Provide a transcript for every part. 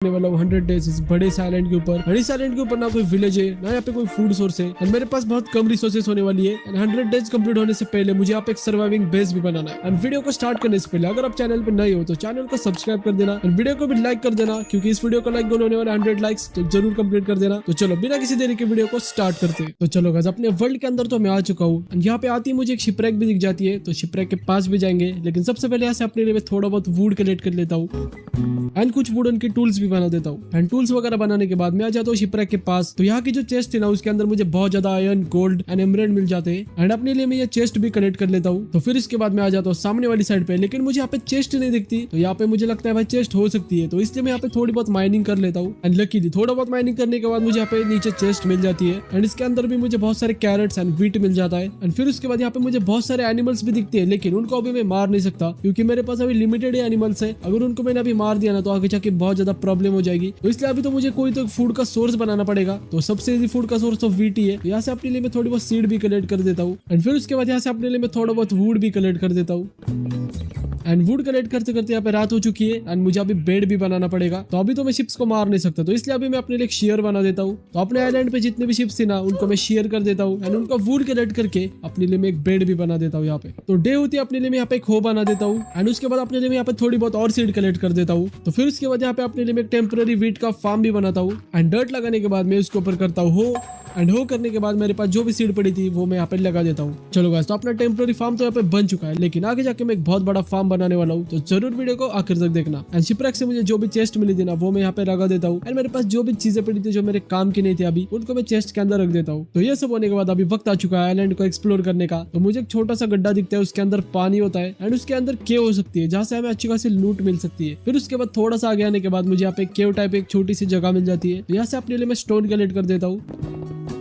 वाला 100 डेज इस बड़े से आइलैंड के ऊपर। और इस आइलैंड के ऊपर ना कोई विलेज है ना यहाँ पे कोई फूड सोर्स है, और मेरे पास बहुत कम रिसोर्सेस होने वाली है। 100 डेज कंप्लीट होने से पहले मुझे यहाँ पे एक सर्वाइविंग बेस भी बनाना है। और वीडियो को स्टार्ट करने से पहले अगर आप चैनल पे नए हो तो चैनल को सब्सक्राइब कर देना और वीडियो को भी लाइक कर देना, क्योंकि इस वीडियो को लाइक होने वाला 100 लाइक्स तो जरूर कंप्लीट कर देना। तो चलो बिना किसी देरी के वीडियो को स्टार्ट करते हैं। तो चलो गाइस, अपने वर्ल्ड के अंदर तो मैं आ चुका हूँ। यहाँ पे आती मुझे एक शिपरेक भी दिख जाती है, तो शिपरेक के पास भी जाएंगे, लेकिन सबसे पहले यहाँ से अपने लिए थोड़ा बहुत वुड कलेक्ट कर लेता हूँ एंड कुछ वुडन के टूल्स भी बना देता हूँ। एंड टूल्स वगैरह बनाने के बाद मैं आ जाता हूँ शिपरेक के पास। तो यहाँ की जो चेस्ट है ना उसके अंदर मुझे बहुत ज्यादा आयरन, गोल्ड एंड एमराल्ड मिल जाते हैं। एंड अपने लिए मैं ये चेस्ट भी कलेक्ट कर लेता हूँ। तो फिर इसके बाद मैं आ जाता हूँ सामने वाली साइड पे, लेकिन मुझे यहाँ पे चेस्ट नहीं दिखती। तो यहाँ पे मुझे लगता है भाई चेस्ट हो सकती है, तो इसलिए मैं यहाँ पे थोड़ी बहुत माइनिंग कर लेता हूँ। एंड लकीली थोड़ा बहुत माइनिंग करने के बाद मुझे यहाँ पे नीचे चेस्ट मिल जाती है। एंड इसके अंदर भी मुझे बहुत सारे कैरेट्स एंड व्हीट मिल जाता है। एंड फिर उसके बाद यहाँ पे मुझे बहुत सारे एनिमल्स भी दिखते हैं, लेकिन उनको अभी मैं मार नहीं सकता क्योंकि मेरे पास अभी लिमिटेड एनिमल्स है। अगर उनको मैंने अभी मार दिया ना तो आगे जाके बहुत ज्यादा प्रॉब्लम हो जाएगी। तो इसलिए अभी तो मुझे कोई तो फूड का सोर्स बनाना पड़ेगा। तो सबसे इजी फूड का सोर्स तो व्हीट ही है। यहाँ से अपने लिए मैं थोड़ी बहुत सीड भी कलेक्ट कर देता हूँ। एंड फिर उसके बाद यहाँ से अपने लिए मैं थोड़ा बहुत वुड भी कलेक्ट कर देता हूँ। एंड वुड कलेक्ट करते करते यहाँ पे रात हो चुकी है एंड मुझे अभी बेड भी बनाना पड़ेगा। तो अभी तो मैं शिप्स को मार नहीं सकता, तो इसलिए अभी मैं अपने लिए एक शेयर बना देता हूँ। तो अपने आइलैंड पे जितने भी शिप्स थी ना उनको मैं शेयर कर देता हूँ एंड उनका वुड कलेक्ट करके अपने लिए मैं एक बेड भी बना देता हूँ यहाँ पे। तो डे होती है अपने लिए मैं यहाँ पे एक हो बना देता हूँ। एंड उसके बाद अपने लिए मैं यहाँ पे थोड़ी बहुत और सीड कलेक्ट कर देता हूँ। तो फिर उसके बाद यहाँ पे अपने लिए मैं एक टेम्पररी व्हीट का फार्म भी बनाता हूँ। एंड डर्ट लगाने के बाद मैं उसके ऊपर करता हूँ हो। एंड हो करने के बाद मेरे पास जो भी सीड पड़ी थी वो मैं यहाँ पे लगा देता हूँ। चलो गाइस, तो अपना टेम्पररी फार्म तो यहाँ पे बन चुका है, लेकिन आगे जाके मैं एक बहुत बड़ा फार्म बनाने वाला हूँ। तो जरूर वीडियो को आखिर तक देखना। एंड शिपरेक से मुझे जो भी चेस्ट मिली थी ना वो मैं यहाँ पे लगा देता हूँ। एंड मेरे पास जो भी चीजें पड़ी थी जो मेरे काम की नहीं थी अभी, उनको मैं चेस्ट के अंदर रख देता हूँ। तो ये सब होने के बाद अभी वक्त आ चुका है आइलैंड को एक्सप्लोर करने का। तो मुझे एक छोटा सा गड्ढा दिखता है, उसके अंदर पानी होता है एंड उसके अंदर केव हो सकती है जहाँ से हमें अच्छी खासी लूट मिल सकती है। फिर उसके बाद थोड़ा सा आगे आने के बाद मुझे यहाँ पे केव टाइप एक छोटी सी जगह मिल जाती है। तो यहाँ से अपने लिए मैं स्टोन कलेक्ट कर देता हूँ।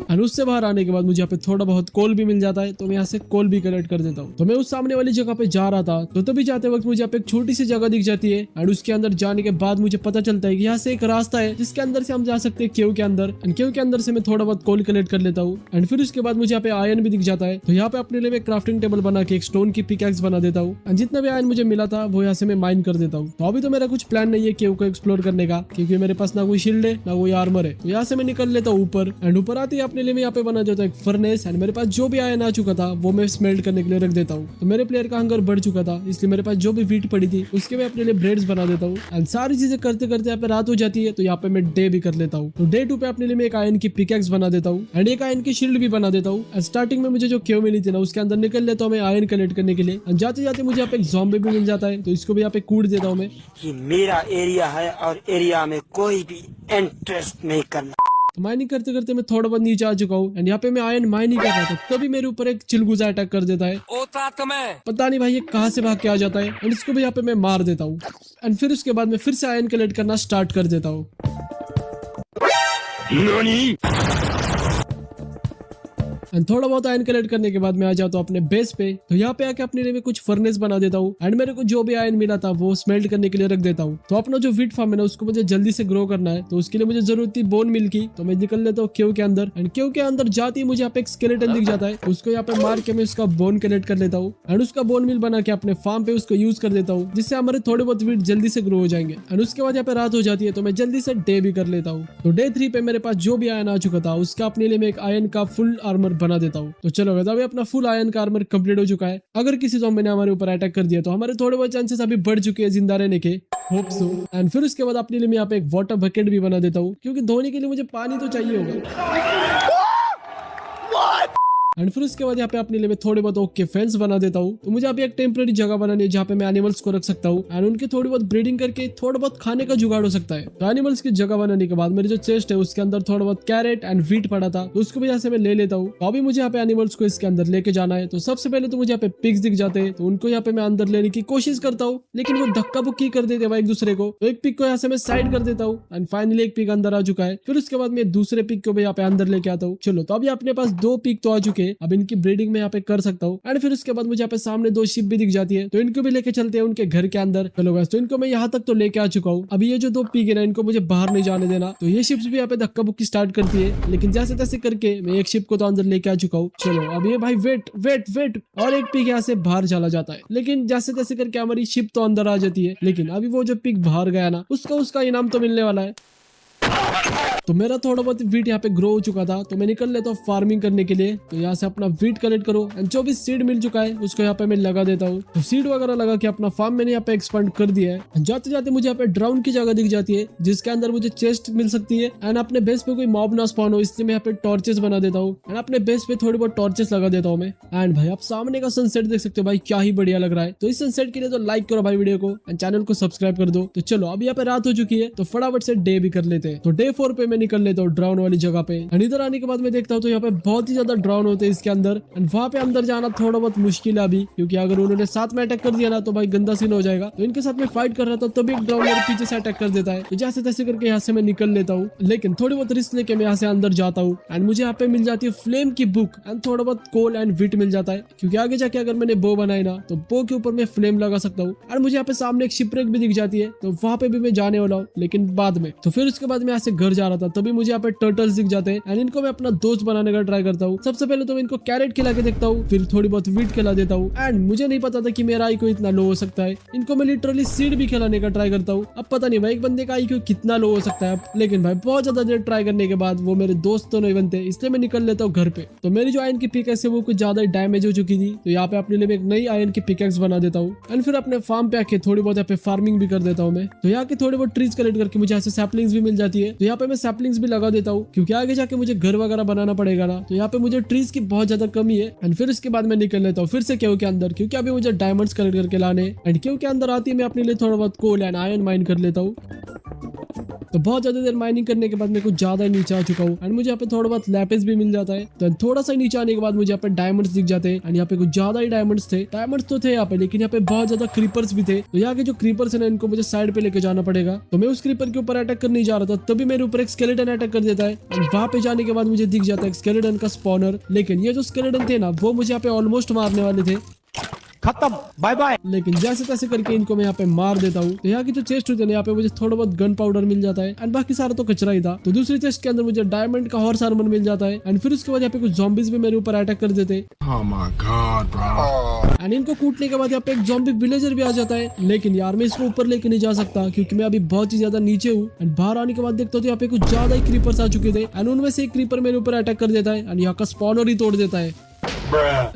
और उससे बाहर आने के बाद मुझे यहाँ पे थोड़ा बहुत कोल भी मिल जाता है, तो मैं यहाँ से कोल भी कलेक्ट कर देता हूँ। तो मैं उस सामने वाली जगह पे जा रहा था, तो तभी जाते वक्त मुझे यहाँ पे एक छोटी सी जगह दिख जाती है। और उसके अंदर जाने के बाद मुझे पता चलता है कि यहाँ से एक रास्ता है जिसके अंदर से हम जा सकते हैं केव के अंदर। एंड केव के अंदर से मैं थोड़ा बहुत कोल कलेक्ट कर लेता हूँ। एंड फिर उसके बाद मुझे यहाँ पे आयरन भी दिख जाता है। तो यहाँ पे अपने लिए मैं क्राफ्टिंग टेबल बना के एक स्टोन की पिकैक्स बना देता हूँ। एंड जितना भी आयरन मुझे मिला था वो यहाँ से मैं माइन कर देता हूँ। तो अभी तो मेरा कुछ प्लान नहीं है केव को एक्सप्लोर करने का, क्योंकि मेरे पास ना कोई शील्ड है ना कोई आर्मर है। तो यहाँ से मैं निकल लेता हूँ ऊपर। एंड ऊपर आते ही अपने लिए मैं यहाँ पे बना देता हूँ एक फर्नेस। एंड मेरे पास जो भी आयरन आ चुका था वो मैं स्मेल्ट करने के लिए रख देता हूँ। तो मेरे प्लेयर का हंगर बढ़ चुका था, इसलिए मेरे पास जो भी व्हीट पड़ी थी उसके मैं अपने लिए ब्रेड्स बना देता हूँ। एंड सारी चीजें करते करते यहाँ पे रात हो जाती है। तो यहाँ पे मैं डे भी कर लेता हूँ। तो डे 2 पे अपने लिए मैं एक आयरन की पिकैक्स बना देता हूँ एंड एक आयरन की शील्ड भी बना देता हूँ। स्टार्टिंग में मुझे जो केव मिली थी ना उसके अंदर निकल लेता हूँ मैं आयरन कलेक्ट करने के लिए। जाते जाते मुझे यहाँ पे एक ज़ॉम्बी भी मिल जाता है, तो इसको भी यहाँ पे कूट देता हूँ मैं। ये मेरा एरिया है और एरिया में कोई भी इंटरेस्ट नहीं करना। तो माइनिंग करते करते मैं थोड़ा बहुत नीचे आ चुका हूँ एंड यहाँ पे मैं आयरन माइनिंग कर रहा था, तभी मेरे ऊपर एक चिलगुजा अटैक कर देता है। पता नहीं भाई ये कहाँ से भाग के आ जाता है। एंड इसको भी यहाँ पे मैं मार देता हूँ। एंड फिर उसके बाद मैं फिर से आयरन कलेक्ट करना स्टार्ट कर देता हूँ। एंड थोड़ा बहुत आयरन कलेक्ट करने के बाद मैं आ जाता हूँ अपने बेस पे। तो यहाँ पे आके अपने लिए मैं कुछ फर्नेस बना देता हूँ एंड मेरे को जो भी आयरन मिला था वो स्मेल्ट करने के लिए रख देता हूँ। तो अपना जो व्हीट फार्म है ना उसको मुझे जल्दी से ग्रो करना है, तो उसके लिए मुझे जरूरत थी बोन मिल की। तो मैं निकल लेता हूँ केव के अंदर। एंड केव के अंदर जाती मुझे यहाँ पे एक स्केलेटन दिख जाता है, तो उसको यहाँ पे मार के मैं उसका बोन कलेक्ट कर लेता हूँ एंड उसका बोन मिल बना के अपने फार्म पे उसको यूज कर देता हूँ, जिससे हमारे थोड़े बहुत व्हीट जल्दी से ग्रो हो जाएंगे। एंड उसके बाद यहाँ पे रात हो जाती है, तो मैं जल्दी से डे भी कर लेता हूँ। तो डे 3 पे मेरे पास जो भी आयरन आ चुका था उसका अपने लिए मैं एक आयरन का फुल आर्मर बना देता हूँ। तो चलो अभी अपना फुल आयरन का आर्मर कंप्लीट हो चुका है। अगर किसी ज़ॉम्बी ने हमारे ऊपर अटैक कर दिया तो हमारे थोड़े बहुत चांसेस अभी बढ़ चुके हैं जिंदा रहने के, होप सो। एंड फिर उसके बाद अपने लिए मैं यहाँ पे एक वाटर बकेट भी बना देता हूँ, क्योंकि धोने के लिए मुझे पानी तो चाहिए होगा। एंड फिर उसके बाद यहाँ पे अपने लिए मैं थोड़े बहुत ओक के फेंस बना देता हूँ। तो मुझे अभी एक टेम्पररी जगह बनानी है जहाँ पे मैं एनिमल्स को रख सकता हूँ एंड उनकी थोड़ी बहुत ब्रीडिंग करके थोड़ा बहुत खाने का जुगाड़ हो सकता है। तो एनिमल्स की जगह बनाने के बाद मेरी जो चेस्ट है उसके अंदर थोड़ा बहुत कैरेट एंड व्हीट पड़ा था, तो उसको भी यहाँ से मैं ले लेता हूँ। तो अभी मुझे यहाँ पे एनिमल्स को इसके अंदर लेके जाना है। तो सबसे पहले तो मुझे यहाँ पे पिग्स दिख जाते हैं, तो उनको यहाँ पे मैं अंदर लेने की कोशिश करता हूँ, लेकिन वो धक्का बुक्की कर देते हैं एक दूसरे को। तो एक पिग को यहाँ से मैं साइड कर देता हूँ एंड फाइनली एक पिग अंदर आ चुका है। फिर उसके बाद मैं दूसरे पिग को भी यहाँ पे अंदर लेके आता हूँ। चलो तो अभी अपने पास 2 पिग तो आ चुके के अब इनकी ब्रीडिंग में यहाँ पे कर सकता हूँ। एंड फिर उसके बाद मुझे यहाँ पे सामने 2 शिप भी दिख जाती है, तो इनको भी लेके चलते हैं उनके घर के अंदर। चलो गाइस, तो इनको मैं यहाँ तक तो लेके आ चुका हूँ। अभी ये जो 2 पिग है ना, इनको मुझे बाहर नहीं जाने देना। तो ये शिप्स भी यहाँ पे धक्का बुक्की स्टार्ट करती है, लेकिन जैसे तैसे करके मैं एक शिप को तो अंदर लेके आ चुका हूँ। चलो अब ये भाई वेट वेट वेट, और एक पिग यहाँ से बाहर चला जाता है, लेकिन जैसे तैसे करके हमारी शिप तो अंदर आ जाती है। लेकिन अभी वो जो पिग बाहर गया ना, उसका इनाम तो मिलने वाला है। तो मेरा थोड़ा बहुत वीट यहाँ पे ग्रो हो चुका था, तो मैं निकल लेता हूँ फार्मिंग करने के लिए। तो यहाँ से अपना वीट कलेक्ट करो, एंड जो भी सीड मिल चुका है उसको यहाँ पे मैं लगा देता हूँ। तो सीड वगैरह लगा के अपना फार्म मैंने यहाँ पे एक्सपांड कर दिया है। जाते जाते मुझे यहाँ पे ड्राउन की जगह दिख जाती है, जिसके अंदर मुझे चेस्ट मिल सकती है। एंड अपने बेस पे कोई मॉब ना स्पॉन हो, इसलिए मैं यहाँ पे टॉर्चेस बना देता हूँ, एंड अपने बेस पे थोड़ी बहुत टॉर्चेस लगा देता हूँ मैं। एंड भाई आप सामने का सनसेट देख सकते हो भाई, क्या ही बढ़िया लग रहा है। तो इस सनसेट के लिए तो लाइक करो भाई वीडियो को, एंड चैनल को सब्सक्राइब कर दो। तो चलो अब यहाँ पे रात हो चुकी है, तो फटाफट से डे भी कर लेते हैं। तो डे 4 पे मैं निकल लेता हूँ ड्राउन वाली जगह पे। एंड इधर आने के बाद मैं देखता हूँ तो यहाँ पे बहुत ही ज्यादा ड्राउन होते हैं इसके अंदर, एंड वहां पे अंदर जाना थोड़ा बहुत मुश्किल है अभी, क्योंकि अगर उन्होंने साथ में अटैक कर दिया ना तो भाई गंदा सीन हो जाएगा। तो इनके साथ में फाइट कर रहा था, तभी एक ड्राउन मेरे पीछे से अटैक कर देता है। तो जैसे तैसे करके यहाँ से मैं निकल लेता हूँ, लेकिन थोड़ी बहुत रिस्क लेके मैं यहाँ से अंदर जाता हूँ। एंड मुझे यहाँ पे मिल जाती है फ्लेम की बुक, एंड थोड़ा बहुत कोल एंड विट मिल जाता है, क्योंकि आगे जाके अगर मैंने बो बनाई ना, तो बो के ऊपर मैं फ्लेम लगा सकता हूँ। और मुझे यहाँ पे सामने एक शिपरेक भी दिख जाती है, तो वहां पे भी मैं जाने वाला हूँ, लेकिन बाद में। तो फिर उसके बाद मैं यहाँ से घर जा रहा था, तभी मुझे यहाँ पे टर्टल्स दिख जाते हैं, एंड इनको मैं अपना दोस्त बनाने का ट्राई करता हूँ। सबसे पहले तो मैं इनको कैरेट खिला के देखता हूँ, फिर थोड़ी बहुत वीट खिला देता हूँ। एंड मुझे नहीं पता था कि मेरा आईक्यू इतना लो हो सकता है। इनको मैं लिटरली सीड भी खिलाने का ट्राई करता हूँ। अब पता नहीं भाई एक बंदे का आईक्यू कितना लो हो सकता है, लेकिन भाई बहुत ज्यादा देर ट्राई करने के बाद वो मेरे दोस्त तो नहीं बनते, इसलिए मैं निकल लेता हूँ घर पे। तो मेरी जो आयरन की पिकैक्स है वो कुछ ज्यादा डैमेज हो चुकी थी, तो यहाँ पे अपने लिए एक नई आयरन की पिकैक्स बना देता हूँ। एंड फिर अपने फार्म पे आके थोड़ी बहुत यहाँ पे फार्मिंग भी कर देता हूँ मैं। तो यहाँ के थोड़े बहुत ट्रीज कलेक्ट करके मुझे ऐसे सैपलिंग्स भी मिल जाती है, तो यहाँ पे मैं सैपलिंग्स भी लगा देता हूँ, क्योंकि आगे जाके मुझे घर वगैरह बनाना पड़ेगा ना। तो यहाँ पे मुझे ट्रीज की बहुत ज्यादा कमी है। एंड फिर इसके बाद मैं निकल लेता हूँ फिर से केव के अंदर, क्योंकि अभी मुझे डायमंड्स कलेक्ट करके लाने। एंड केव के अंदर आती है मैं अपने लिए थोड़ा बहुत कोल एंड आयरन माइन कर लेता हूँ। तो बहुत ज्यादा देर माइनिंग करने के बाद मैं कुछ ज्यादा ही नीचे आ चुका हूँ, एंड मुझे यहाँ पे थोड़ा बहुत लैपिस भी मिल जाता है। तो थोड़ा सा नीचे आने के बाद मुझे यहाँ पे डायमंड्स दिख जाते हैं, एंड यहाँ पे कुछ ज्यादा ही डायमंड्स थे। डायमंड्स तो थे यहाँ पे, लेकिन यहाँ पे बहुत ज्यादा क्रीपर्स भी थे। तो यहाँ के जो क्रीपर्स है ना, इनको मुझे साइड पे लेके जाना पड़ेगा। तो मैं उस क्रीपर के ऊपर अटैक करने जा रहा था, तभी मेरे ऊपर एक स्केलेटन अटैक कर देता है। एंड वहां पे जाने के बाद मुझे दिख जाता है स्केलेटन का स्पॉनर, लेकिन ये जो स्केलेटन थे ना, वो मुझे यहाँ पे ऑलमोस्ट मारने वाले थे। खत्म, बाय बाय। लेकिन जैसे तैसे करके इनको मैं यहाँ पे मार देता हूँ। तो यहाँ की जो चेस्ट होती है ना, यहाँ पे मुझे थोड़ा बहुत गन पाउडर मिल जाता है, एंड बाकी सारा तो कचरा ही था। तो दूसरी चेस्ट के अंदर मुझे डायमंड का हॉर्स आर्मर मिल जाता है। एंड फिर उसके बाद यहाँ पे कुछ ज़ॉम्बीज भी मेरे ऊपर अटैक कर देते। Oh my God, bro. And इनको कूटने के बाद यहाँ पे एक ज़ॉम्बी विलेजर भी आ जाता है, लेकिन यार मैं इसको ऊपर लेके नहीं जा सकता, क्योंकि मैं अभी बहुत ही ज्यादा नीचे हूँ। एंड बाहर आने के बाद देखता हूँ तो यहाँ पे कुछ ज्यादा ही क्रीपर्स आ चुके थे, एंड उनमें से एक क्रीपर मेरे ऊपर अटैक कर देता है, एंड यहाँ का स्पॉनर ही तोड़ देता है।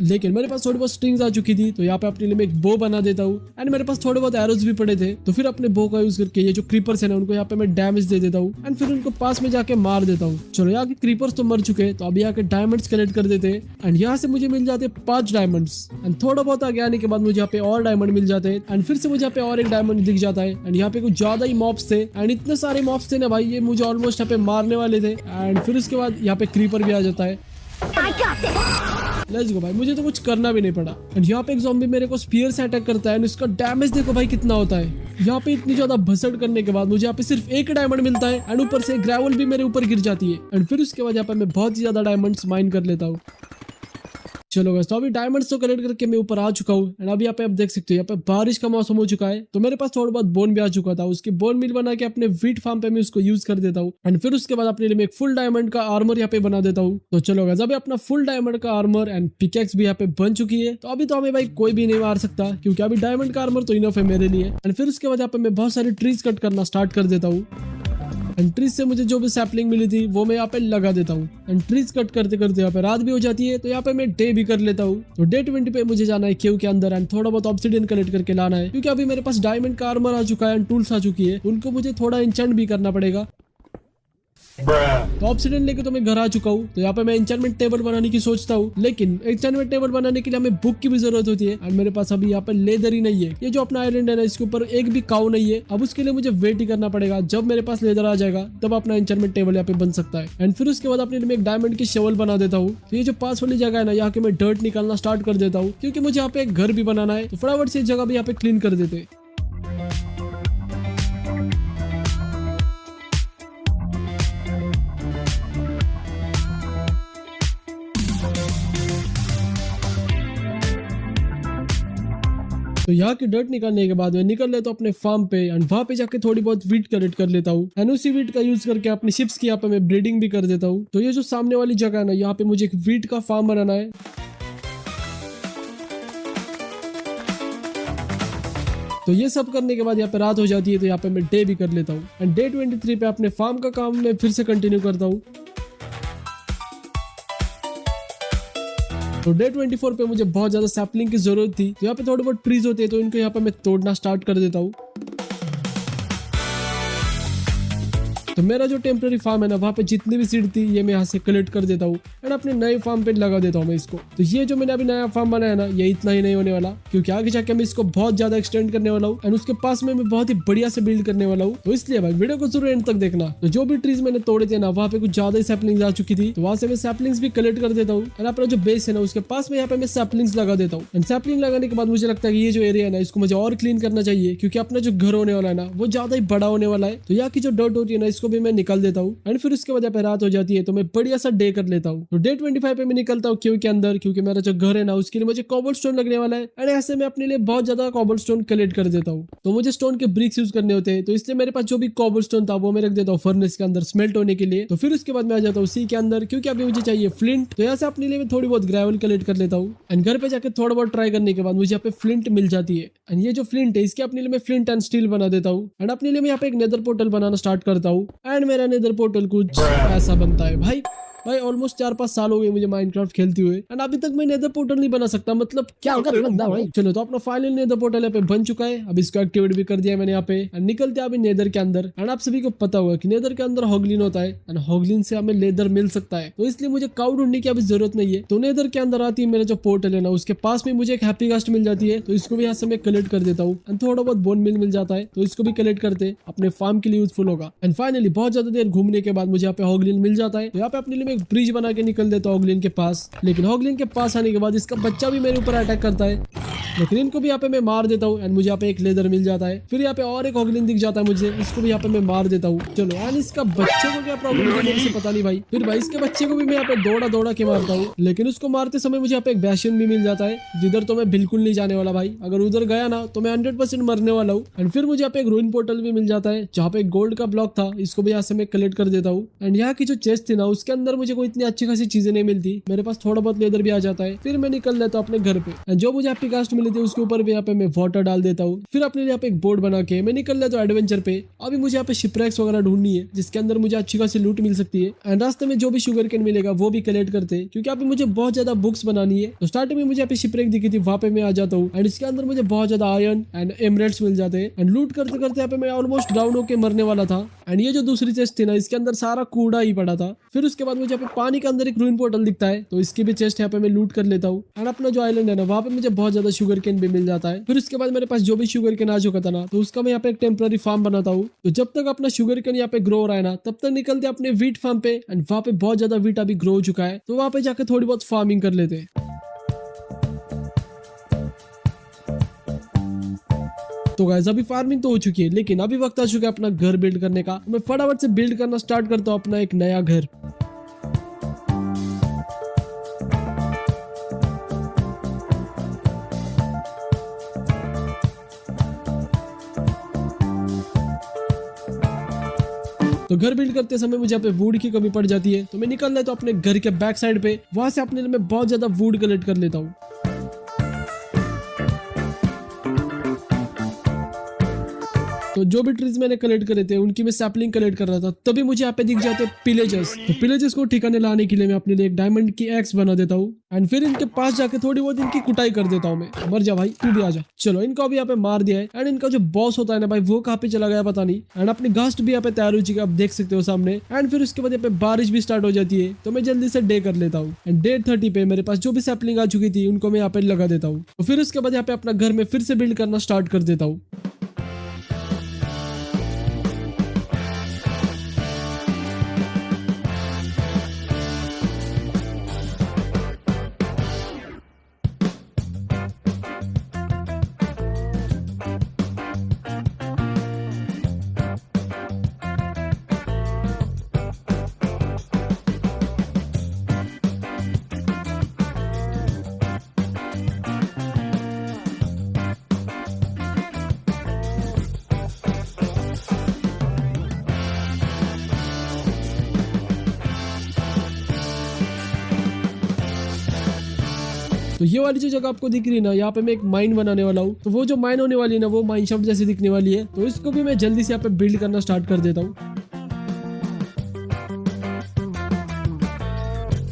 लेकिन मेरे पास थोड़ी बहुत स्ट्रिंग्स आ चुकी थी, तो यहाँ पे अपने लिए मैं एक बो बना देता हूँ। एंड मेरे पास थोड़े बहुत एरोज भी पड़े थे, तो फिर अपने बो का यूज करके ये जो क्रीपर्स है ना, उनको यहाँ पे मैं डैमेज दे देता हूँ, एंड फिर उनको पास में जाके मार देता हूँ। चलो यहाँ के क्रीपर्स तो मर चुके हैं, तो अब यहाँ के डायमंड्स कलेक्ट कर देते हैं। एंड यहाँ से मुझे मिल जाते 5 डायमंड्स, एंड थोड़ा बहुत आगे आने के बाद मुझे यहाँ पे और डायमंड मिल जाते हैं। एंड फिर से मुझे यहाँ पे और एक डायमंड दिख जाता है। एंड यहाँ पे कुछ ज्यादा ही मॉब्स थे, एंड इतने सारे मॉब्स थे ना भाई, ये मुझे ऑलमोस्ट यहाँ पे मारने वाले थे। एंड फिर उसके बाद यहाँ पे क्रीपर भी आ जाता है। लेट्स गो भाई, मुझे तो कुछ करना भी नहीं पड़ा। एंड यहाँ पे एक ज़ॉम्बी मेरे को स्पीयर से अटैक करता है, एंड इसका डैमेज देखो भाई कितना होता है। यहाँ पे इतनी ज्यादा भसड़ करने के बाद मुझे यहाँ पे सिर्फ एक डायमंड मिलता है, एंड ऊपर से ग्रेवल भी मेरे ऊपर गिर जाती है। एंड फिर उसके बाद यहाँ पे मैं बहुत ही ज्यादा डायमंड्स माइन कर लेता हूँ। चलो गाइस, तो अभी डायमंड्स तो कलेक्ट करके मैं ऊपर आ चुका हूँ। एंड अभी यहाँ पे आप देख सकते हो, यहाँ पे बारिश का मौसम हो चुका है, तो मेरे पास थोड़ा बहुत बोन भी आ चुका था। उसकी बोन मिल बना के अपने वीट फार्म पे मैं उसको यूज कर देता हूँ। एंड फिर उसके बाद अपने लिए मैं एक फुल डायमंड का आर्मर यहाँ पे बना देता हूँ। तो चलो गाइस, अभी अपना फुल डायमंड का आर्मर एंड पिकैक्स भी यहाँ पे बन चुकी है। तो अभी तो हमें भाई कोई भी नहीं मार सकता, क्योंकि अभी डायमंड का आर्मर तो इनफ है मेरे लिए। एंड फिर उसके बाद यहाँ पे मैं बहुत सारी ट्रीज कट करना स्टार्ट कर देता हूँ। एंड ट्रीज से मुझे जो भी सैपलिंग मिली थी वो मैं यहाँ पे लगा देता हूँ। एंड ट्रीज कट करते करते यहाँ पे रात भी हो जाती है, तो यहाँ पे मैं डे भी कर लेता हूँ। तो डे 20 पे मुझे जाना है केव के अंदर, एंड थोड़ा बहुत ऑब्सिडियन कलेक्ट करके लाना है, क्योंकि अभी मेरे पास डायमंड का आर्मर आ चुका है एंड टूल्स आ चुकी है, उनको मुझे थोड़ा इंचेंट भी करना पड़ेगा। तो ऑब्सिडियन लेके तो मैं घर आ चुका हूँ। तो यहाँ पे मैं एन्चेंटमेंट टेबल बनाने की सोचता हूँ, लेकिन एन्चेंटमेंट टेबल बनाने के लिए हमें बुक की भी जरूरत होती है, और मेरे पास अभी यहाँ पे लेदर ही नहीं है। ये जो अपना आइलैंड है ना, इसके ऊपर एक भी काऊ नहीं है। अब उसके लिए मुझे वेट ही करना पड़ेगा, जब मेरे पास लेदर आ जाएगा तब अपना एन्चेंटमेंट टेबल यहाँ पे बन सकता है। एंड फिर उसके बाद अपने लिए एक डायमंड की शवल बना देता हूँ। तो ये जो पास वाली जगह है ना, यहाँ के मैं डर्ट निकालना स्टार्ट कर देता हूँ, क्योंकि मुझे यहाँ पे एक घर भी बनाना है। तो फटाफट से इस जगह भी यहाँ पे क्लीन कर देते। तो यहाँ की डर्ट निकालने के बाद मैं निकल लेता हूँ अपने फार्म पे एंड वहाँ पे जाके थोड़ी बहुत वीट कलेक्ट कर लेता हूँ एंड उसी वीट का यूज करके अपनी शिप्स की यहाँ पे मैं ब्रीडिंग भी कर देता हूँ। तो ये जो सामने वाली जगह है ना, यहाँ पे मुझे एक वीट का फार्म बनाना है। तो ये सब करने के बाद यहाँ पे रात हो जाती है, तो यहाँ पे मैं डे भी कर लेता हूँ एंड डे 23 पे अपने फार्म का काम मैं फिर से कंटिन्यू करता हूँ। तो डे 24 पे मुझे बहुत ज्यादा सैपलिंग की जरूरत थी, तो यहाँ पे थोड़े बहुत ट्रीज होते हैं, तो इनको यहाँ पे मैं तोड़ना स्टार्ट कर देता हूँ। तो मेरा जो टेम्पररी फार्म है ना, वहाँ पे जितनी भी सीड थी ये मैं यहाँ से कलेक्ट कर देता हूँ एंड अपने नए फार्म पे लगा देता हूँ मैं इसको। तो ये जो मैंने अभी नया फार्म बनाया ना, ये इतना ही नहीं होने वाला, क्योंकि आगे जाके मैं इसको बहुत ज्यादा एक्सटेंड करने वाला हूँ एंड उसके पास में मैं बहुत ही बढ़िया से बिल्ड करने वाला हूँ। तो इसलिए भाई वीडियो को जरूर एंड तक देखना। तो जो भी ट्रीज मैंने तोड़े थे ना, वहाँ पे कुछ ज्यादा ही सैपलिंग्स आ चुकी थी, तो वहाँ से मैं सैपलिंग्स भी कलेक्ट कर देता हूँ एंड अपना जो बेस है ना, उसके पास में यहाँ पे मैं सैपलिंग्स लगा देता हूँ एंड सैपलिंग लगाने के बाद मुझे लगता है कि ये जो एरिया है ना, इसको मुझे और क्लीन करना चाहिए, क्योंकि अपना जो घर होने वाला है ना, वो ज्यादा ही बड़ा होने वाला है। तो यहाँ की जो डर्ट होती है ना, इसको भी मैं निकाल देता हूँ एंड फिर उसके बाद यहाँ पे रात हो जाती है, तो मैं बढ़िया सा डे कर लेता हूँ। तो डे 25 पे मैं निकलता हूँ क्यों के अंदर, क्योंकि मेरा जो घर है ना, उसके लिए मुझे कॉबलस्टोन लगने वाला है एंड ऐसे मैं अपने लिए बहुत ज्यादा कॉबलस्टोन कलेक्ट कर देता हूँ। तो मुझे स्टोन के ब्रिक्स यूज करने होते हैं, तो इसलिए मेरे पास जो भी कॉबलस्टोन था वो मैं रख देता हूँ फर्नेस के अंदर स्मेल्ट होने के लिए। तो फिर उसके बाद मैं आ जाता हूँ सी के अंदर, क्योंकि अभी मुझे चाहिए फ्लिंट। तो यहाँ से अपने लिए मैं थोड़ी बहुत ग्रेवल कलेक्ट कर लेता हूँ एंड घर पे जाके थोड़ा बहुत ट्राई करने के बाद मुझे यहाँ पे फ्लिंट मिल जाती है एंड ये जो फ्लिंट है, इसके अपने लिए मैं फ्लिंट एंड स्टील बना देता हूँ एंड अपने लिए मैं यहाँ पे एक नेदर पोर्टल बनाना स्टार्ट करता हूँ एंड मेरा नेदर पोर्टल कुछ ऐसा बनता है। भाई ऑलमोस्ट 4-5 साल हो गए मुझे माइनक्राफ्ट खेलते हुए एंड अभी तक मैं नेदर पोर्टल नहीं बना सकता, मतलब क्या कर बंदा भाई। चलो, तो अपना फाइनल नेदर पोर्टल यहाँ पे बन चुका है। अब इसको एक्टिवेट भी कर दिया मैंने यहाँ पे एंड निकलते हैं अभी नेदर के अंदर। एंड आप सभी को पता होगा कि नेदर के अंदर हॉगलिन होता है एंड हॉगलिन से हमें लेदर मिल सकता है, तो इसलिए मुझे काउ ढूंढने की अभी जरूरत नहीं है। तो नेदर के अंदर आती है मेरा जो पोर्टल है ना, उसके पास में मुझे एक हैप्पी कास्ट मिल जाती है, तो इसको भी यहाँ से मैं कलेक्ट कर देता हूँ एंड थोड़ा बहुत बोन मिल जाता है, तो इसको भी कलेक्ट करते अपने फार्म के लिए यूजफुल होगा। एंड फाइनली बहुत ज्यादा देर घूमने के बाद मुझे यहाँ पे हॉगलिन मिल जाता है, तो यहाँ पे अपने लिए मैं एक ब्रिज बना के निकल देता हूँ हॉगलिन के पास। लेकिन हॉगलिन के पास आने के बाद इसका बच्चा भी मेरे ऊपर अटैक करता है, लेकिन इनको भी यहाँ पे मैं मार देता हूँ एंड मुझे यहाँ पे एक लेदर मिल जाता है। फिर यहाँ पे और एक हॉगलिन दिख जाता है मुझे, इसको भी यहाँ पे मैं मार देता हूँ। चलो, एंड इसका बच्चे को क्या प्रॉब्लम है मुझे पता नहीं भाई। फिर भाई इसके बच्चे को भी मैं यहाँ पे दौड़ा के मारता हूँ, लेकिन उसको मारते समय मुझे यहाँ पे एक बैशन भी मिल जाता है, जिधर तो मैं बिल्कुल नहीं जाने वाला भाई। अगर उधर गया ना तो मैं 100% मरने वाला हूँ। एंड फिर मुझे यहाँ पे एक रूइन पोर्टल भी मिल जाता है, जहाँ पे गोल्ड का ब्लॉक था, इसको भी यहाँ से मैं कलेक्ट कर देता हूँ। एंड यहाँ की जो चेस्ट थी ना, उसके अंदर मुझे कोई इतनी अच्छी खासी चीजें नहीं मिलती, मेरे पास थोड़ा बहुत लेदर भी आ जाता है। फिर मैं निकल लेता हूँ अपने घर पे एंड जो मुझे हैप्पी कास्ट मिली थी उसके ऊपर भी यहाँ पे मैं वाटर डाल देता हूँ। फिर अपने यहाँ पे एक बोर्ड बना के मैं निकल लेता हूँ एडवेंचर पे। अभी मुझे यहाँ पे शिपरेक्स वगैरह ढूंढनी है, जिसके अंदर मुझे अच्छी खासी लूट मिल सकती है। एंड रास्ते में जो भी शुगर कैन मिलेगा वो भी कलेक्ट करते हैं, क्योंकि अभी मुझे बहुत ज्यादा बुक्स बनानी है। तो स्टार्टिंग में मुझे यहाँ पे शिपरेक दिखी थी, वहाँ पे मैं आ जाता हूँ एंड इसके अंदर मुझे बहुत ज्यादा आयरन एंड एमरेल्ड्स मिल जाते हैं। एंड लूट करते करते यहाँ पे मैं ऑलमोस्ट डाउन होके मरने वाला था। एंड ये जो दूसरी चेस्ट थी ना, इसके अंदर सारा कूड़ा ही पड़ा था। फिर उसके बाद मुझे यहाँ पे पानी के अंदर एक रूइन पोर्टल दिखता है, तो इसकी भी चेस्ट यहाँ पे मैं लूट कर लेता हूँ। एंड अपना जो आइलैंड है ना, वहाँ पे मुझे बहुत ज्यादा शुगर कैन भी मिल जाता है। फिर उसके बाद मेरे पास जो भी शुगर कैन आ चुका था ना, तो उसका मैं यहाँ पे एक टेम्पररी फार्म बनाता हूँ। तो जब तक अपना शुगर कैन यहाँ पे ग्रो हो रहा है ना, तब तक निकलते अपने वीट फार्म पे। एंड वहाँ पे बहुत ज्यादा वीट अभी ग्रो हो चुका है, तो वहाँ पे जाकर थोड़ी बहुत फार्मिंग कर लेते हैं। तो गाइस अभी फार्मिंग तो हो चुकी है, लेकिन अभी वक्त आ चुका है अपना घर बिल्ड करने का। मैं फटाफट से बिल्ड करना स्टार्ट करता हूँ अपना एक नया घर। तो घर बिल्ड करते समय मुझे यहाँ पे वुड की कमी पड़ जाती है, तो मैं निकल लेता हूँ अपने घर के बैक साइड पे। वहां से अपने लिए मैं बहुत ज्यादा वुड कलेक्ट कर लेता हूँ। तो जो भी ट्रीज मैंने कलेक्ट करे थे उनकी मैं सैपलिंग कलेक्ट कर रहा था, तभी मुझे यहाँ पे दिख जाते पिलेजर्स। तो पिलेजर्स को ठिकाने लाने के लिए मैं अपने लिए एक डायमंड की एक्स बना देता हूँ एंड फिर इनके पास जाके थोड़ी बहुत इनकी कुटाई कर देता हूँ मैं। मर जा भाई, तू भी आ जा। चलो, इनको अभी यहाँ पे मार दिया है। एंड इनका जो बॉस होता है ना भाई, वो कहाँ पे चला गया पता नहीं। एंड अपनी घास्ट भी यहाँ पे तैयार हो चुकी है, आप देख सकते हो सामने। एंड फिर उसके बाद यहाँ पे बारिश भी स्टार्ट हो जाती है, तो मैं जल्दी से डे कर लेता हूँ। एंड डे 30 पे मेरे पास जो भी सैपलिंग आ चुकी थी उनको मैं यहाँ पे लगा देता हूँ। तो फिर उसके बाद यहाँ पे अपना घर में फिर से बिल्ड करना स्टार्ट कर देता हूँ। तो ये वाली जो जगह आपको दिख रही है ना, यहाँ पे मैं एक माइन बनाने वाला हूँ। तो वो जो माइन होने वाली है ना, वो माइन शाफ्ट जैसे दिखने वाली है। तो इसको भी मैं जल्दी से यहाँ पे बिल्ड करना स्टार्ट कर देता हूँ।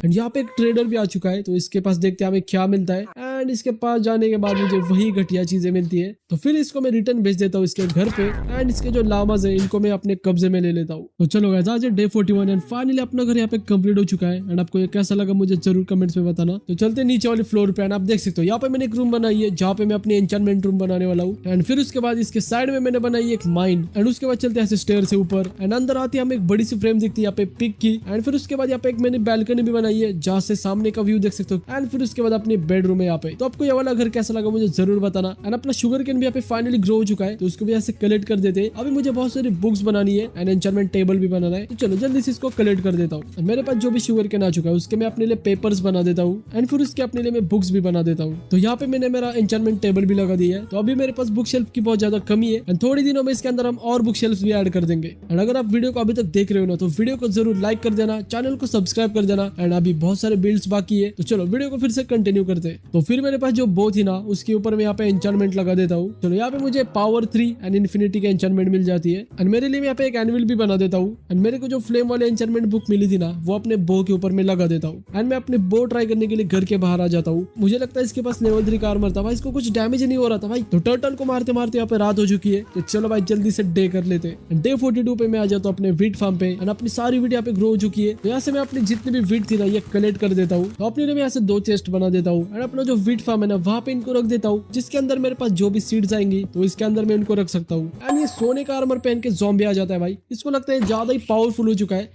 एंड यहाँ पे एक ट्रेडर भी आ चुका है, तो इसके पास देखते हैं हमें क्या मिलता है। एंड इसके पास जाने के बाद मुझे वही घटिया चीजें मिलती है, तो फिर इसको मैं रिटर्न भेज देता हूँ इसके घर पे। एंड इसके जो लामाज है इनको मैं अपने कब्जे में ले लेता हूँ। तो चलो गाइस, आज डे 41 एंड फाइनली अपना घर यहाँ पे कंप्लीट हो चुका है। एंड आपको ये कैसा लगा मुझे जरूर कमेंट्स में बताना। तो चलते नीचे वाले फ्लोर पे। एंड आप देख सकते हो यहाँ पे मैंने एक रूम बनाई है जहाँ पे मैं अपने एन्चेंटमेंट रूम बनाने वाला हूँ। एंड फिर उसके बाद इसके साइड में मैंने बनाई एक माइन। एंड उसके बाद चलते हैं ऐसे स्टेयर से ऊपर। एंड अंदर आती है हमें एक बड़ी सी फ्रेम दिखती है यहाँ पे पिक की। एंड फिर उसके बाद यहाँ पे एक मैंने बैल्कनी भी बनाई है जहाँ से सामने का व्यू देख सकते हो। एंड फिर उसके बाद अपने बेडरूम है यहाँ पे। तो आपको ये वाला घर कैसा लगा मुझे जरूर बताना। एंड अपना शुगर केन भी यहाँ पे फाइनली ग्रो हो चुका है, तो उसको भी ऐसे कलेक्ट कर देते हैं। अभी मुझे बहुत सारी बुक्स बनानी है एंड एन्चेंटमेंट टेबल भी बनाना है। तो चलो जल्दी से इसको कलेक्ट कर देता हूँ। मेरे पास जो भी शुगर केन आ चुका है उसके मैं अपने लिए पेपर्स बना देता हूँ। एंड फिर उसके अपने लिए मैं बुक्स भी बना देता हूँ। तो यहाँ पे मैंने मेरा एन्चेंटमेंट टेबल भी लगा दिया है। तो अभी मेरे पास बुक शेल्फ की बहुत ज्यादा कमी है। एंड थोड़ी दिनों में इसके अंदर हम और बुक शेल्फ भी ऐड कर देंगे। एंड अगर आप वीडियो को अभी तक देख रहे हो ना, तो वीडियो को जरूर लाइक कर देना, चैनल को सब्सक्राइब कर देना। एंड अभी बहुत सारे बिल्ड्स बाकी है, तो चलो वीडियो को फिर से कंटिन्यू करते हैं। तो फिर मेरे पास जो बो थी ना, उसके ऊपर मैं यहाँ पे एन्चेंटमेंट लगा देता हूँ। चलो यहाँ पे मुझे पावर 3 एंड इन्फिनिटी के एन्चेंटमेंट मिल जाती है। एंड मेरे लिए यहाँ पे एक एनिमल भी बना देता हूँ। एंड मेरे को जो फ्लेम वाले एन्चेंटमेंट बुक मिली थी ना, वो अपने बो के ऊपर मैं लगा देता हूँ। एंड मैं अपने बो ट्राई करने के लिए घर के बाहर आ जाता हूँ। मुझे लगता है इसके पास लेवल 3 का आर्मर था भाई, इसको कुछ डैमेज नहीं हो रहा था भाई। तो टर्टल को मारते मारते यहाँ पे रात हो चुकी है। तो चलो भाई जल्दी से डे कर लेते हैं। डे 42 पे मैं आ जाता हूँ अपने वीट फार्म पे। एंड अपनी सारी वीट यहाँ पे ग्रो हो चुकी है। तो यहाँ से मैं अपनी जितनी भी वीट थी ना, ये कलेक्ट कर देता हूँ। तो अपने लिए मैं यहाँ से 2 चेस्ट बना देता हूँ। एंड अपना जो वीट फार्म है ना, वहाँ पे इनको रख देता हूँ, जिसके अंदर मेरे पास जो भी सीड्स आएंगी तो इसके अंदर मैं इनको रख सकता हूँ। एंड ये सोने का आर्मर पहन के ज़ॉम्बी आ जाता है भाई, इसको लगता है ज्यादा ही पावरफुल हो चुका है।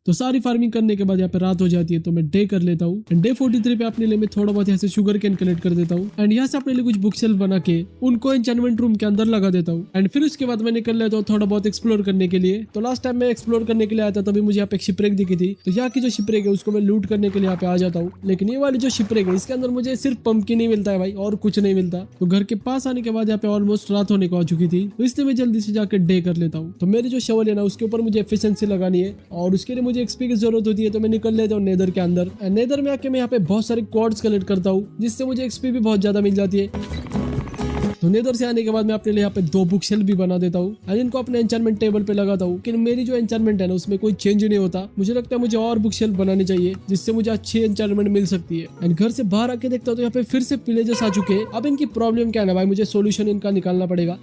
तो सारी फार्मिंग करने के बाद यहाँ पे रात हो जाती है, तो मैं डे कर लेता हूँ। एंड डे 43 पे अपने लिए मैं थोड़ा बहुत यहाँ से शुगर केन कलेक्ट कर देता हूँ। एंड यहाँ से अपने लिए कुछ बुक शेल्फ बना के उनको एन्चेंटमेंट रूम के अंदर लगा देता हूँ। एंड फिर उसके बाद मैं निकल लेता हूँ थोड़ा बहुत एक्सप्लोर करने के लिए। तो लास्ट टाइम मैं एक्सप्लोर करने के लिए आया था, तभी मुझे यहाँ पे एक शिपरेक दिखी थी। तो यहाँ की जो शिपरेक है उसको मैं लूट करने के लिए यहाँ पे आ जाता हूँ। लेकिन ये वाली जो शिपरेक है इसके अंदर मुझे सिर्फ पंपकिन ही मिलता है भाई, और कुछ नहीं मिलता। तो घर के पास आने के बाद यहाँ पे ऑलमोस्ट रात होने को आ चुकी थी, तो इसलिए मैं जल्दी से जाकर डे कर लेता हूँ। तो मेरी जो शवल है ना, उसके ऊपर मुझे एफिशिएंसी लगानी है और उसके लिए मुझे एक्सपी की जरूरत होती है। तो मैं निकल लेता हूँ नेदर के अंदर। नेदर में आके मैं यहाँ पे बहुत सारे क्वार्ट्स कलेक्ट करता हूँ, जिससे मुझे एक्सपी भी बहुत ज्यादा मिल जाती है। तो नेदर से आने के बाद मैं अपने लिए यहाँ पे 2 बुक शेल्फ भी बना देता हूँ। एंड इनको अपने एन्चेंटमेंट टेबल पे लगाता हूँ। लेकिन मेरी जो एन्चेंटमेंट है ना, उसमें कोई चेंज नहीं होता। मुझे लगता है मुझे और बुक शेल्फ बनानी चाहिए, जिससे मुझे अच्छी एन्चेंटमेंट मिल सकती है। एंड घर से बाहर आके देखता हूँ तो यहाँ पे फिर से विलेजर्स आ चुके हैं। अब इनकी प्रॉब्लम क्या है ना भाई, मुझे सोल्यूशन इनका निकालना पड़ेगा।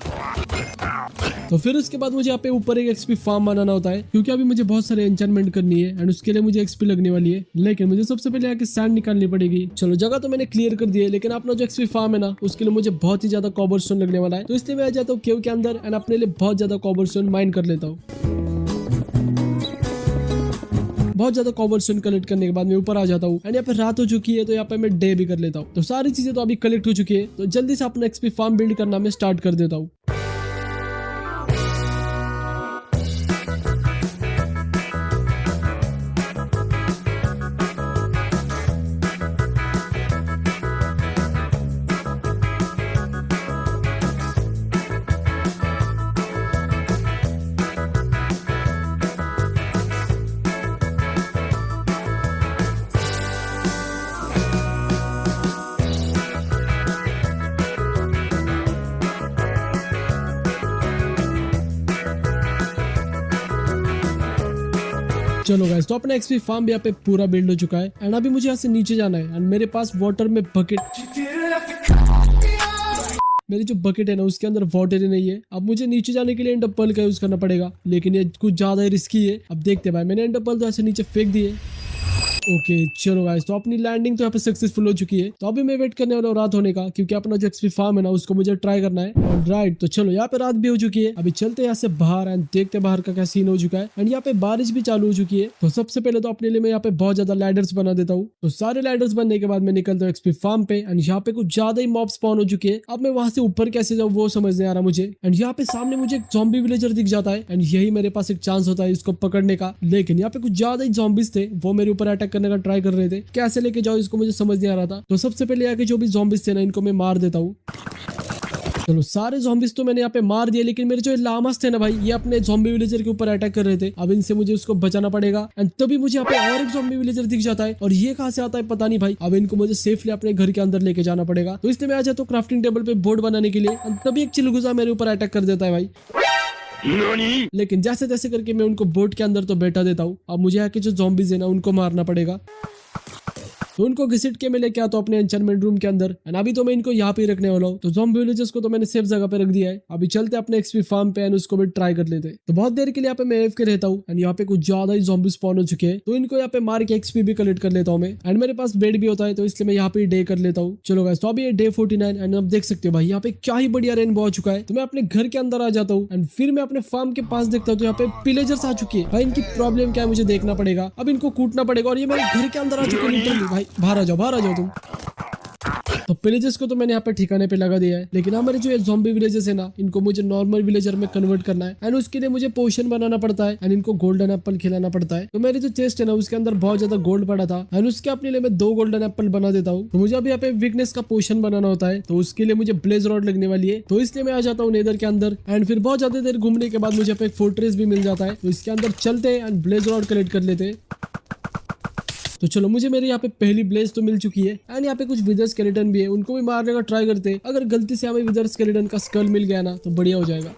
तो फिर उसके बाद मुझे यहाँ पे ऊपर एक एक्सपी फार्म बनाना होता है, क्योंकि अभी मुझे बहुत सारे एन्चेंटमेंट करनी है। एंड उसके लिए मुझे एक्सपी लगने वाली है, लेकिन मुझे सबसे पहले आके सैंड निकालनी पड़ेगी। चलो जगह तो मैंने क्लियर कर दी है, लेकिन अपना जो एक्सपी फार्म है ना, उसके लिए मुझे बहुत ही ज्यादा कॉबरस्टोन लगने वाला है। तो इसलिए मैं आ जाता हूँ केव के अंदर एंड अपने लिए बहुत ज्यादा कॉबरस्टोन माइन कर लेता हूँ। बहुत ज्यादा कॉबरस्टोन कलेक्ट करने के बाद मैं ऊपर आ जाता हूँ। एंड यहाँ पे रात हो चुकी है, तो यहाँ पे मैं डे भी कर लेता हूँ। तो सारी चीजें तो अभी कलेक्ट हो चुकी है, तो जल्दी से अपना एक्सपी फार्म बिल्ड करना मैं स्टार्ट कर देता हूँ। चलो गाइस, तो अपना एक्सपी फार्म भी यहाँ पे पूरा बिल्ड हो चुका है। एंड अभी मुझे यहाँ से नीचे जाना है। एंड मेरे पास वाटर में बकेट, मेरी जो बकेट है ना, उसके अंदर वाटर ही नहीं है। अब मुझे नीचे जाने के लिए एंड पर्ल का यूज करना पड़ेगा, लेकिन ये कुछ ज्यादा ही रिस्की है। अब देखते भाई, मैंने एंड पर्ल तो ऐसे नीचे फेंक दिए। ओके चलो गाइस, तो अपनी लैंडिंग तो यहाँ पे सक्सेसफुल हो चुकी है। तो अभी मैं वेट करने वाला हूँ रात होने का, क्योंकि अपना जो एक्सपी फार्म है ना, उसको मुझे ट्राई करना है। ऑलराइट, तो चलो यहाँ पे रात भी हो चुकी है। अभी चलते हैं यहाँ से बाहर एंड देखते हैं बाहर का क्या सीन हो चुका है। एंड यहाँ पे बारिश भी चालू हो चुकी है। तो सबसे पहले तो अपने लिए मैं यहाँ पे बहुत ज्यादा लैडर्स बना देता हूँ। तो सारे लैडर्स बनने के बाद मैं निकलता हूँ एक्सपी फार्म पे। एंड यहाँ पे कुछ ज्यादा ही मॉब स्पॉन हो चुके हैं। अब मैं वहां से ऊपर कैसे जाऊँ वो समझ नहीं आ रहा मुझे। एंड यहाँ पे सामने मुझे एक ज़ॉम्बी विलेजर दिख जाता है। एंड यही मेरे पास एक चांस होता है इसको पकड़ने का। लेकिन यहाँ पे कुछ ज्यादा ही ज़ॉम्बीज थे, वो मेरे ऊपर अटैक करने का ट्राई कर रहे थे। कैसे लेके जाओ इसको मुझे समझ नहीं आ रहा था। तो सबसे पहले आके जो भी ज़ॉम्बीज थे ना, इनको मैं मार देता हूँ। चलो सारे zombies तो मैंने यहाँ पे मार दिए, लेकिन मेरे जो लामास थे ना भाई, ये अपने zombie villager के ऊपर अटैक कर रहे थे। अब इनसे मुझे उसको बचाना पड़ेगा। एंड तभी मुझे यहाँ पे और एक zombie villager दिख जाता है, और ये कहाँ से आता है पता नहीं भाई। अब इनको मुझे सेफली अपने घर के अंदर लेके जाना पड़ेगा। तो इसलिए मैं आ जाता हूँ क्राफ्टिंग टेबल पे बोर्ड बनाने के लिए। एंड तभी एक चिलगुजा मेरे ऊपर अटैक कर देता है भाई। लेकिन जैसे तैसे करके मैं उनको बोट के अंदर तो बैठा देता हूँ। अब मुझे यहाँ के जो zombies है ना, उनको मारना पड़ेगा। तो उनको घिसट के मैं लेके आता हूँ अपने एन्चेंटमेंट रूम के अंदर। एंड अभी तो मैं इनको यहाँ पे ही रखने वाला हूँ। तो ज़ॉम्बी विलेजर्स को तो मैंने सेफ जगह पे रख दिया है। अभी चलते अपने एक्सपी फार्म पे एंड उसको भी ट्राई कर लेते। तो बहुत देर के लिए यहाँ पे मैं AFK रहता हूँ। एंड यहाँ पे कुछ ज्यादा ही ज़ॉम्बी स्पॉन हो चुके हैं, तो इनको यहाँ पे मार के एक्सपी भी कलेक्ट कर लेता हूँ मैं। एंड मेरे पास बेड भी होता है, तो इसलिए मैं यहाँ पे डे कर लेता हूँ। चलो गाइस, तो अभी ये डे 49 एंड अब देख सकते हो भाई, यहाँ पे क्या ही बढ़िया रेनबो आ चुका है। तो मैं अपने घर के अंदर आ जाता हूँ। एंड फिर मैं अपने फार्म के पास देखता हूँ, तो यहाँ पे पिलेजर्स आ चुके हैं भाई। इनकी प्रॉब्लम क्या है मुझे देखना पड़ेगा। अब इनको कूटना पड़ेगा, और ये मेरे घर के अंदर आ चुके हैं लिटरली भाई। बाहर आ जाओ तुम। तो विलेजेस को तो मैंने यहाँ पे ठिकाने पे लगा दिया है, लेकिन हमारे जो ये ज़ॉम्बी विलेजेस है ना, इनको मुझे नॉर्मल विलेजर में कन्वर्ट करना है। एंड उसके लिए मुझे पोशन बनाना पड़ता है एंड इनको गोल्डन एप्पल खिलाना पड़ता है। तो मेरी जो चेस्ट है ना, उसके अंदर बहुत ज्यादा गोल्ड पड़ा था एंड उसके अपने लिए मैं 2 गोल्डन एप्पल बना देता हूँ। तो मुझे अभी यहाँ पे वीकनेस का पोशन बनाना होता है, तो उसके लिए मुझे ब्लेज रॉड लगने वाली है। तो इसलिए मैं आ जाता हूँ नेदर के अंदर। एंड फिर बहुत ज्यादा देर घूमने के बाद मुझे यहाँ पे एक फोर्ट्रेस भी मिल जाता है। तो इसके अंदर चलते हैं एंड ब्लेज रॉड कलेक्ट कर लेते हैं। तो चलो, मुझे मेरे यहाँ पे पहली ब्लेज तो मिल चुकी है। एंड यहाँ पे कुछ विदर स्केलेटन भी है, उनको भी मारने का ट्राई करते हैं। अगर गलती से हमें विदर स्केलेटन का स्कल मिल गया ना, तो बढ़िया हो जाएगा।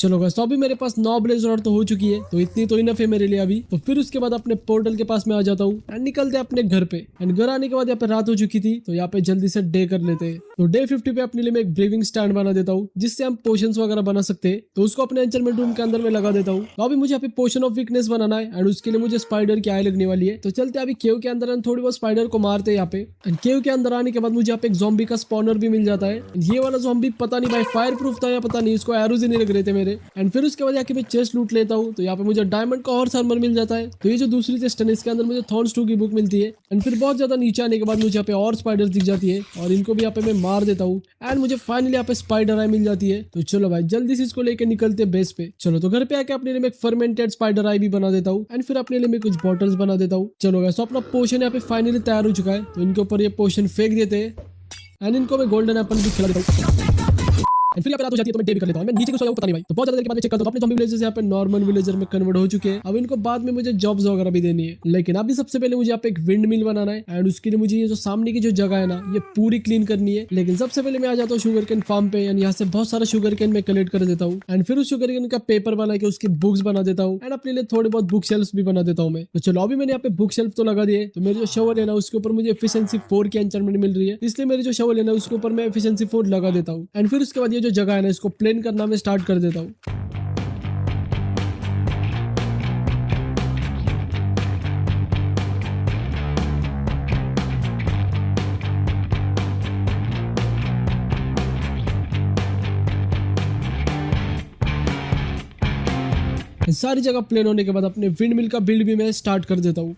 चलो गाइस, तो अभी मेरे पास 9 ब्लेज रॉड तो हो चुकी है, तो इतनी तो इनफ है मेरे लिए अभी। तो फिर उसके बाद अपने पोर्टल के पास में आ जाता हूँ एंड निकलते हैं अपने घर पे। एंड घर आने के बाद यहाँ पे रात हो चुकी थी, तो यहाँ पे जल्दी से डे कर लेते हैं। तो डे 50 पे अपने लिए मैं एक ब्रीविंग स्टैंड बना देता हूँ, जिससे हम पोशंस वगैरह बना सकते हैं। तो उसको अपने एन्चेंटमेंट रूम के अंदर में लगा देता हूँ। तो अभी मुझे यहाँ पे पोशन ऑफ वीकनेस बनाना है एंड उसके लिए मुझे स्पाइडर की आई लगने वाली है। तो चलते अभी केव के अंदर थोड़ी बहुत स्पाइडर को मारते हैं यहाँ पे। एंड केव के अंदर आने के बाद मुझे यहाँ पे एक ज़ॉम्बी का स्पॉनर भी मिल जाता है। ये वाला ज़ॉम्बी पता नहीं भाई फायर प्रूफ था या पता नहीं, इसको एरोज ही नहीं लग रहे थे मेरे। एंड फिर उसके जाके मैं चेस्ट लूट लेता हूँ। तो यहाँ पे मुझे डायमंड का हॉर्स आर्मर मिल जाता है। तो ये जो दूसरी चेस्ट है, इसके अंदर मुझे थॉर्न्स 2 की बुक मिलती है। एंड फिर बहुत ज्यादा नीचे आने के बाद मुझे यहाँ पे और स्पाइडर्स दिख जाती है, और इनको भी यहाँ पे मैं मार देता हूँ। एंड मुझे फाइनली यहाँ पे स्पाइडर आई मिल जाती है। तो चलो भाई, जल्दी से इसको लेके निकलते बेस पे। चलो, तो घर पे आके अपने लिए मैं एक फर्मेंटेड स्पाइडर आई भी बना देता हूँ। एंड फिर अपने लिए मैं कुछ बॉटल्स बना देता हूँ। चलो गाइस, तो अपना पोशन यहाँ पे फाइनली तैयार हो चुका है। तो इनके ऊपर ये पोशन फेंक देते हैं एंड इनको मैं गोल्डन एप्पल भी खिला देता हूँ। एंड फिर यहाँ पे रात हो जाती है, तो मैं डे भी कर लेता हूँ। मैं नीचे को सोया हूँ, पता नहीं भाई। तो बहुत ज्यादा देर के बाद चेक करता हूँ, अपने ज़ॉम्बी विलेजर्स यहाँ पे नॉर्मल विलेजर में कन्वर्ट हो चुके हैं। अब इनको बाद में मुझे जॉब्स वगैरह भी देनी है, लेकिन अभी सबसे पहले मुझे यहाँ पे एक विंड मिल बनाना है। एंड उसके लिए मुझे ये जो सामने की जो जगह है ना, ये पूरी क्लीन करनी है। लेकिन सबसे पहले मैं आ जाता हूँ शुगर केन फार्म पे। एंड यहाँ से बहुत सारा शुगर केन मैं कलेक्ट कर देता हूँ। एंड फिर उस शुगर केन का पेपर बना के उसकी बुक्स बना देता हूँ। एंड अपने लिए थोड़े बहुत बुक शेल्फ भी बना देता हूँ मैं। तो चलो, अभी मैंने यहाँ पे बुक शेल्फ तो लगा दिए। तो मेरे जो शवल है ना, उसके ऊपर मुझे एफिशिएंसी 4 की एन्चेंटमेंट मिल रही है, इसलिए मेरे जो शवल है ना, उसके ऊपर मैं एफिशिएंसी 4 लगा देता हूँ। एंड फिर उसके बाद ये जो जगह है ना, इसको प्लेन करना मैं स्टार्ट कर देता हूँ। सारी जगह प्लेन होने के बाद अपने विंड मिल का बिल्ड भी मैं स्टार्ट कर देता हूँ।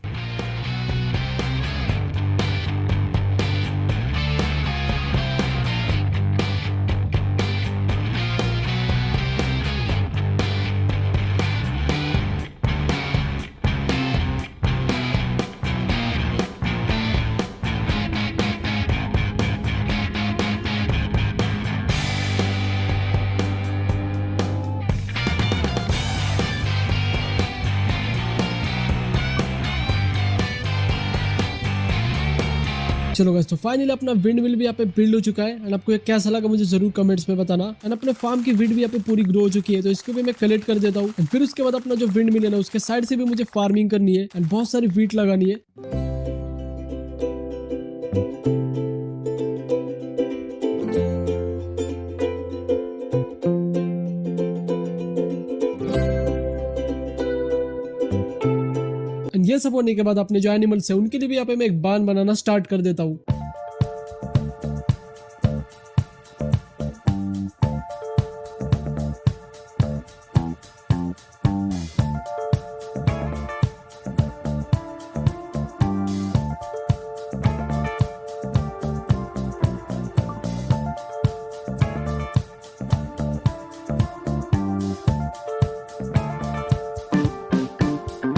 चलो गाइस, तो फाइनली अपना विंड मिल भी यहाँ पे बिल्ड हो चुका है। एंड आपको ये कैसा लगा मुझे जरूर कमेंट्स में बताना। एंड अपने फार्म की विंड भी यहाँ पे पूरी ग्रो हो चुकी है, तो इसको भी मैं कलेक्ट कर देता हूँ। एंड फिर उसके बाद अपना जो विंड मिल है ना, उसके साइड से भी मुझे फार्मिंग करनी है एंड बहुत सारी वीट लगानी है। ये सब होने के बाद अपने जो एनिमल्स है, उनके लिए भी यहाँ पे मैं एक बांध बनाना स्टार्ट कर देता हूँ।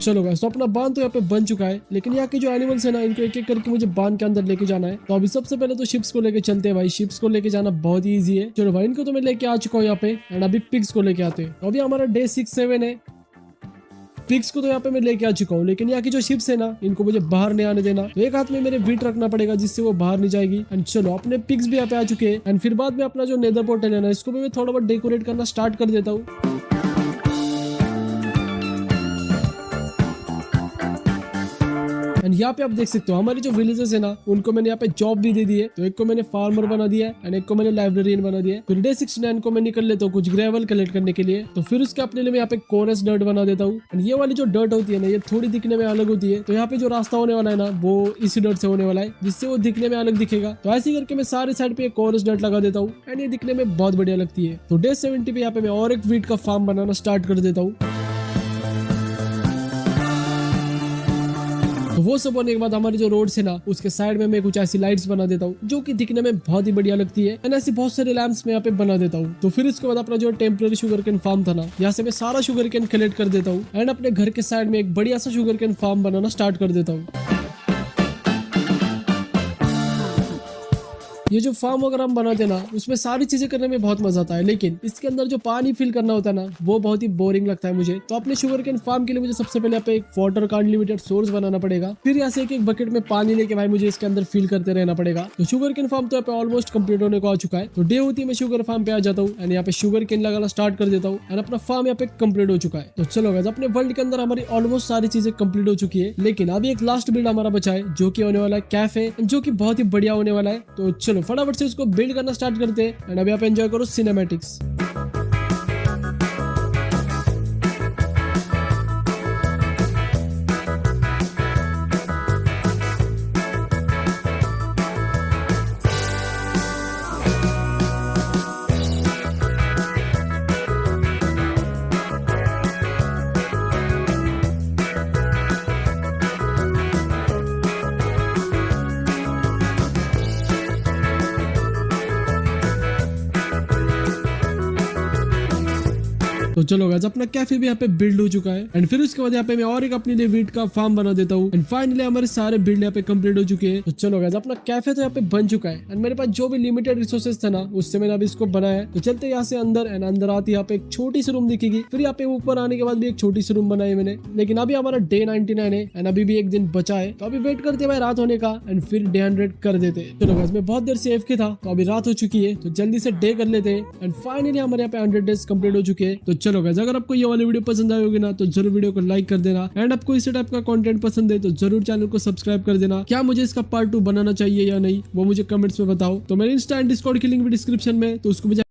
चलो गाइस, तो अपना बांध तो यहाँ पे बन चुका है, लेकिन यहाँ के जो एनिमल्स है ना, इनको एक एक करके मुझे बांध के अंदर लेके जाना है। तो अभी सबसे पहले तो शिप्स को लेके चलते हैं भाई। शिप्स को लेके जाना बहुत ही ईजी है। चलो भाई, इनको तो मैं लेके आ चुका हूँ यहाँ पे, एंड अभी पिग्स को लेके आते हैं। तो अभी हमारा डे 6-7 है। पिग्स को तो यहाँ पे मैं लेके आ चुका हूँ, लेकिन यहाँ की जो शिप्स है ना, इनको मुझे बाहर नहीं आने देना। तो एक हाथ में मेरे वीट रखना पड़ेगा जिससे वो बाहर नहीं जाएगी। एंड चलो, अपने पिग्स भी यहाँ पे आ चुके हैं। एंड फिर बाद में अपना जो नेदर पोर्टल है ना, इसको भी मैं थोड़ा बहुत डेकोरेट करना स्टार्ट कर देता हूँ। एंड यहाँ पे आप देख सकते हो हमारे जो विलेजेस है ना, उनको मैंने यहाँ पे जॉब भी दे दी है। तो एक को मैंने फार्मर बना दिया है, एंड एक को मैंने लाइब्रेरियन बना दिया है। फिर डे 69 को मैं निकल लेता हूँ कुछ ग्रेवल कलेक्ट करने के लिए। तो फिर उसके अपने लिए मैं यहाँ पे कोरस डर्ट बना देता हूँ। एंड ये वाली जो डर्ट होती है ना, ये थोड़ी दिखने में अलग होती है। तो यहाँ पे जो रास्ता होने वाला है ना, वो इसी डर्ट से होने वाला है, जिससे वो दिखने में अलग दिखेगा। तो ऐसे करके मैं सारे साइड पे कोरस डर्ट लगा देता हूँ, एंड ये दिखने में बहुत बढ़िया लगती है। तो डे 70 पे यहाँ पे मैं और एक वीट का फार्म बनाना स्टार्ट कर देता हूँ। तो वो सब होने के बाद हमारी जो रोड्स है ना, उसके साइड में मैं कुछ ऐसी लाइट्स बना देता हूँ जो कि दिखने में बहुत ही बढ़िया लगती है। एंड ऐसी बहुत सारे लैंप्स मैं यहाँ पे बना देता हूँ। तो फिर इसके बाद अपना जो टेम्पररी शुगर कैन फार्म था ना, यहाँ से मैं सारा शुगर कैन कलेक्ट कर देता हूँ, एंड अपने घर के साइड में एक बढ़िया सा शुगर कैन फार्म बनाना स्टार्ट कर देता हूँ। ये जो फार्म अगर हम बनाते ना, उसमें सारी चीजें करने में बहुत मजा आता है, लेकिन इसके अंदर जो पानी फिल करना होता है ना, वो बहुत ही बोरिंग लगता है मुझे। तो अपने शुगर कैन फार्म के लिए मुझे सबसे पहले यहाँ पे एक वाटर का अनलिमिटेड सोर्स बनाना पड़ेगा। फिर यहाँ से एक बकेट में पानी लेके भाई मुझे इसके अंदर फिल करते रहना पड़ेगा। तो शुगर कैन फार्म तो यहाँ पे ऑलमोस्ट कंप्लीट होने को आ चुका है। तो डे होती है मैं शुगर फार्म पे आ जाता हूँ, एंड यहाँ पे शुगर कैन लगाना स्टार्ट कर देता हूँ, एंड अपना फार्म यहाँ पे कंप्लीट हो चुका है। तो चलो गाइस, अपने वर्ल्ड के अंदर हमारी ऑलमोस्ट सारी चीजें कंप्लीट हो चुकी है, लेकिन अभी एक लास्ट बिल्ड हमारा बचा है, जो की होने वाला है कैफे, जो की बहुत ही बढ़िया होने वाला है। तो चलो फटाफट से उसको बिल्ड करना स्टार्ट करते हैं, एंड अभी आप एंजॉय करो सिनेमैटिक्स। तो चलो गाइस, अपना कैफे भी यहाँ पे बिल्ड हो चुका है, एंड फिर उसके बाद यहाँ पे मैं और एक अपने लिए वीट का फार्म बना देता हूँ, एंड फाइनली हमारे सारे बिल्ड यहाँ पे कंप्लीट हो चुके हैं। तो चलो गाइस, अपना कैफे तो यहाँ पे बन चुका है, एंड मेरे पास जो भी लिमिटेड रिसोर्सेज था ना, उससे मैंने अभी इसको बनाया है। तो चलते यहाँ से अंदर, एंड अंदर आती यहाँ पे एक छोटी सी रूम दिखेगी। फिर यहाँ पे ऊपर आने के बाद भी एक छोटी सी रूम बनाई मैंने, लेकिन अभी हमारा डे 99 है, एंड अभी भी एक दिन बचा है। तो अभी वेट करते भाई रात होने का, एंड फिर डे 100 कर देते। चलो गाइस, मैं बहुत देर से AFK था, तो अभी रात हो चुकी है, तो जल्दी से डे कर लेते हैं, एंड फाइनली हमारे यहाँ पे 100 डेज कंप्लीट हो चुके हैं। तो चलो गाइस, अगर आपको ये वाली वीडियो पसंद आई होगी ना, तो जरूर वीडियो को लाइक कर देना, एंड आपको इसी टाइप का कंटेंट पसंद है तो जरूर चैनल को सब्सक्राइब कर देना। क्या मुझे इसका पार्ट 2 बनाना चाहिए या नहीं, वो मुझे कमेंट्स में बताओ। तो मेरे इंस्टा एंड डिस्कॉर्ड की लिंक भी डिस्क्रिप्शन में, तो उसको मुझे